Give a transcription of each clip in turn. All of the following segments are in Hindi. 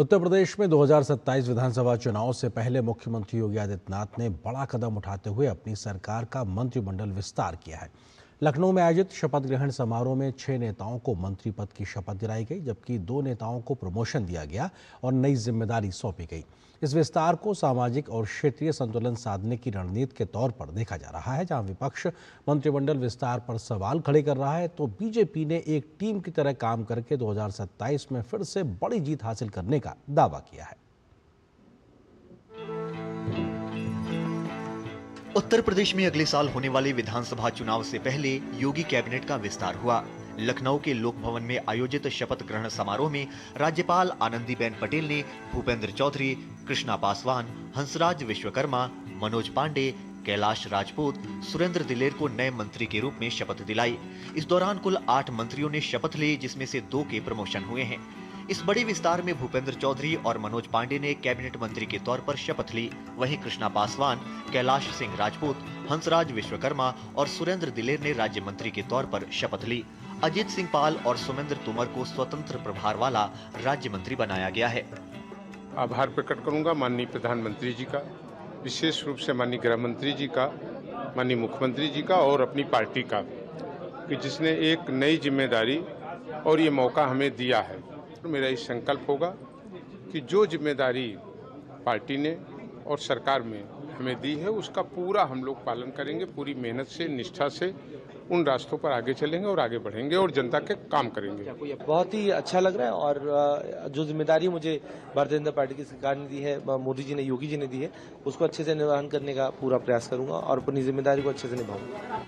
उत्तर प्रदेश में 2027 विधानसभा चुनाव से पहले मुख्यमंत्री योगी आदित्यनाथ ने बड़ा कदम उठाते हुए अपनी सरकार का मंत्रिमंडल विस्तार किया है। लखनऊ में आयोजित शपथ ग्रहण समारोह में 6 नेताओं को मंत्री पद की शपथ दिलाई गई, जबकि 2 नेताओं को प्रमोशन दिया गया और नई जिम्मेदारी सौंपी गई। इस विस्तार को सामाजिक और क्षेत्रीय संतुलन साधने की रणनीति के तौर पर देखा जा रहा है। जहां विपक्ष मंत्रिमंडल विस्तार पर सवाल खड़े कर रहा है, तो बीजेपी ने एक टीम की तरह काम करके 2027 में फिर से बड़ी जीत हासिल करने का दावा किया है। उत्तर प्रदेश में अगले साल होने वाले विधानसभा चुनाव से पहले योगी कैबिनेट का विस्तार हुआ। लखनऊ के लोक भवन में आयोजित शपथ ग्रहण समारोह में राज्यपाल आनंदीबेन पटेल ने भूपेंद्र चौधरी, कृष्णा पासवान, हंसराज विश्वकर्मा, मनोज पांडे, कैलाश राजपूत, सुरेंद्र दिलेर को नए मंत्री के रूप में शपथ दिलाई। इस दौरान कुल 8 मंत्रियों ने शपथ ली, जिसमें से 2 के प्रमोशन हुए हैं। इस बड़े विस्तार में भूपेंद्र चौधरी और मनोज पांडे ने कैबिनेट मंत्री के तौर पर शपथ ली। वहीं कृष्णा पासवान, कैलाश सिंह राजपूत, हंसराज विश्वकर्मा और सुरेंद्र दिलेर ने राज्य मंत्री के तौर पर शपथ ली। अजीत सिंह पाल और सुमेंद्र तोमर को स्वतंत्र प्रभार वाला राज्य मंत्री बनाया गया है। आभार प्रकट करूंगा माननीय प्रधानमंत्री जी का, विशेष रूप से माननीय गृह मंत्री जी का, माननीय मुख्यमंत्री जी का और अपनी पार्टी का, कि जिसने एक नई जिम्मेदारी और ये मौका हमें दिया है। तो मेरा ये संकल्प होगा कि जो जिम्मेदारी पार्टी ने और सरकार में हमें दी है उसका पूरा हम लोग पालन करेंगे, पूरी मेहनत से, निष्ठा से उन रास्तों पर आगे चलेंगे और आगे बढ़ेंगे और जनता के काम करेंगे। बहुत ही अच्छा लग रहा है और जो जिम्मेदारी मुझे भारतीय जनता पार्टी की सरकार ने दी है, मोदी जी ने, योगी जी ने दी है, उसको अच्छे से निर्वहन करने का पूरा प्रयास करूंगा और अपनी जिम्मेदारी को अच्छे से निभाऊंगा।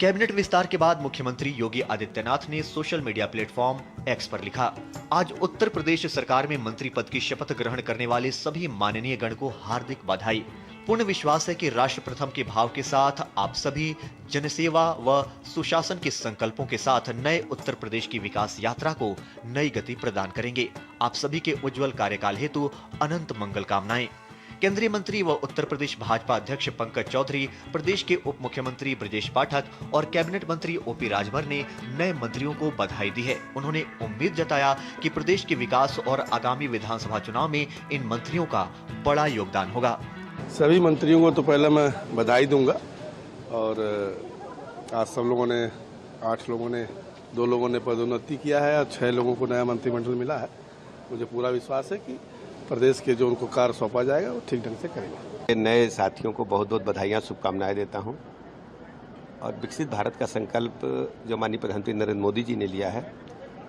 कैबिनेट विस्तार के बाद मुख्यमंत्री योगी आदित्यनाथ ने सोशल मीडिया प्लेटफॉर्म एक्स पर लिखा, आज उत्तर प्रदेश सरकार में मंत्री पद की शपथ ग्रहण करने वाले सभी माननीय गण को हार्दिक बधाई। पूर्ण विश्वास है कि राष्ट्र प्रथम के भाव के साथ आप सभी जनसेवा व सुशासन के संकल्पों के साथ नए उत्तर प्रदेश की विकास यात्रा को नई गति प्रदान करेंगे। आप सभी के उज्जवल कार्यकाल हेतु अनंत मंगल कामनाएं। केंद्रीय मंत्री व उत्तर प्रदेश भाजपा अध्यक्ष पंकज चौधरी, प्रदेश के उप मुख्यमंत्री ब्रजेश पाठक और कैबिनेट मंत्री ओपी राजभर ने नए मंत्रियों को बधाई दी है। उन्होंने उम्मीद जताया कि प्रदेश के विकास और आगामी विधानसभा चुनाव में इन मंत्रियों का बड़ा योगदान होगा। सभी मंत्रियों को तो पहले मैं बधाई दूंगा और आज सब लोगों ने, 8 लोगों ने, 2 लोगों ने पदोन्नति किया है और 6 लोगों को नया मंत्रिमंडल मिला है। मुझे पूरा विश्वास है कि प्रदेश के जो उनको कार्य सौंपा जाएगा वो ठीक ढंग से करेंगे। नए साथियों को बहुत बहुत बधाइयाँ, शुभकामनाएं देता हूं और विकसित भारत का संकल्प जो माननीय प्रधानमंत्री नरेंद्र मोदी जी ने लिया है,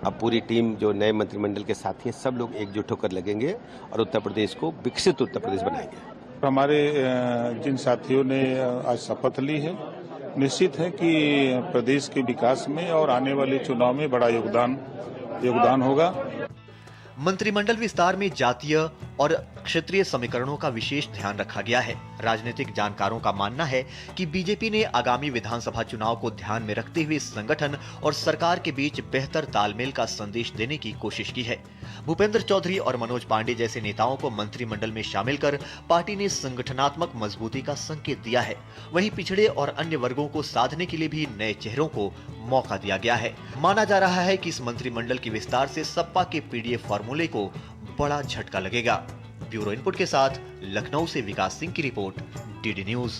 अब पूरी टीम जो नए मंत्रिमंडल के साथी हैं सब लोग एकजुट होकर लगेंगे और उत्तर प्रदेश को विकसित उत्तर प्रदेश बनाएंगे। हमारे जिन साथियों ने आज शपथ ली है, निश्चित है कि प्रदेश के विकास में और आने वाले चुनाव में बड़ा योगदान होगा। मंत्रिमंडल विस्तार में जातीय और क्षेत्रीय समीकरणों का विशेष ध्यान रखा गया है। राजनीतिक जानकारों का मानना है कि बीजेपी ने आगामी विधानसभा चुनाव को ध्यान में रखते हुए संगठन और सरकार के बीच बेहतर तालमेल का संदेश देने की कोशिश की है। भूपेंद्र चौधरी और मनोज पांडे जैसे नेताओं को मंत्रिमंडल में शामिल कर पार्टी ने संगठनात्मक मजबूती का संकेत दिया है। वहीं पिछड़े और अन्य वर्गों को साधने के लिए भी नए चेहरों को मौका दिया गया है। माना जा रहा है कि इस मंत्रिमंडल के विस्तार से सपा के पीडीएफ फॉर्मूले को बड़ा झटका लगेगा। ब्यूरो इनपुट के साथ लखनऊ से विकास सिंह की रिपोर्ट, डीडी न्यूज।